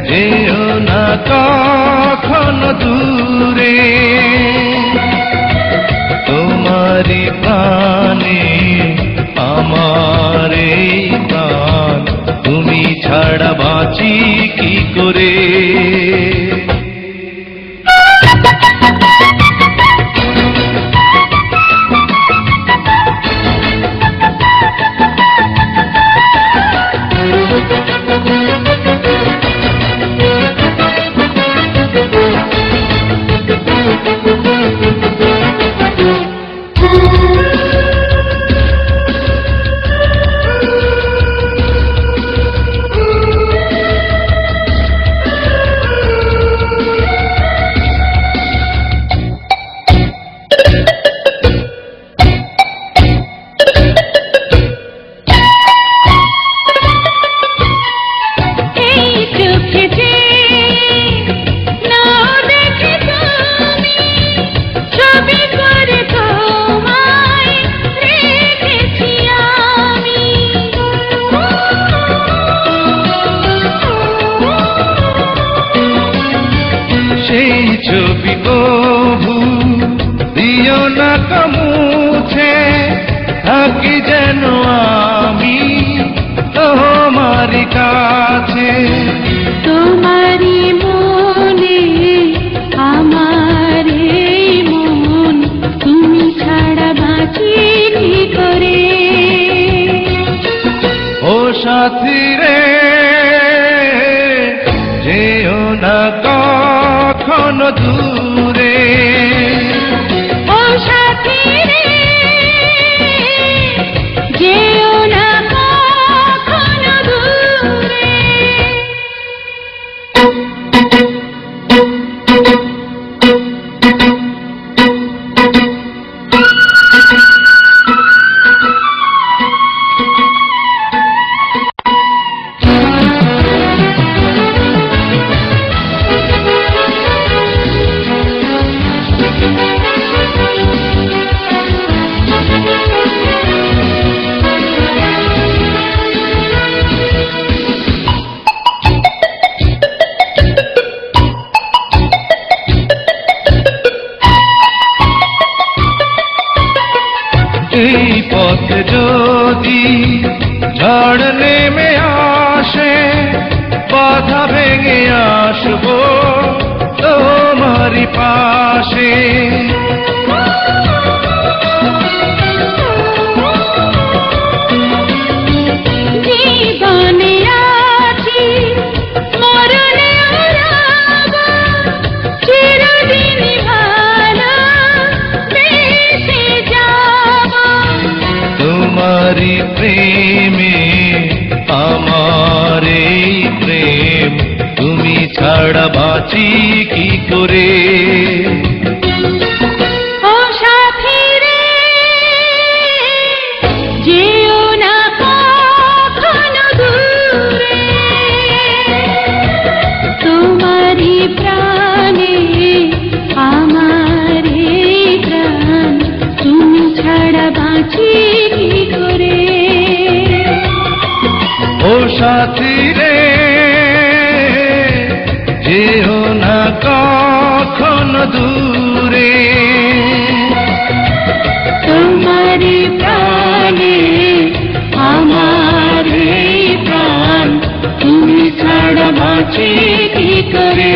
যেও না কখনো দূরে, তোমারি প্রাণে আমার এই প্রাণ, তুমি ছাড়া বাঁচি কি করে। সেই ছবি কবু দিও না মুছে, থাকি যেন আমি তোমারি কাছে। তোমারি মনে আমার এই মন, তুমি ছাড়া বাঁচি কি করে। ও সাথী রে, যেও না কখনো দূরে, ও সাথী রে, যেও না কখনো দূরে। এই পথে যদি ঝড় নেমে আসে, বাধা ভেঙে আসবো তোমারি পাশে। জীবনে আছি মরণে রব, চিরদিন ভালো বেঁচে যাব। তোমারি প্রেমে আমার এই প্রেম, তুমি ছাড়া বাঁচি কি করে। ও সাথী রে, যেও না কখনো দূরে, তোমারি প্রাণে আমার এই প্রাণ, তুমি ছাড়া বাঁচি কি করে। ও সাথী রে, যেও না কখনো দূরে, তোমারি প্রাণে আমার এই প্রাণ, তুমি ছাড়া বাঁচি কি করে।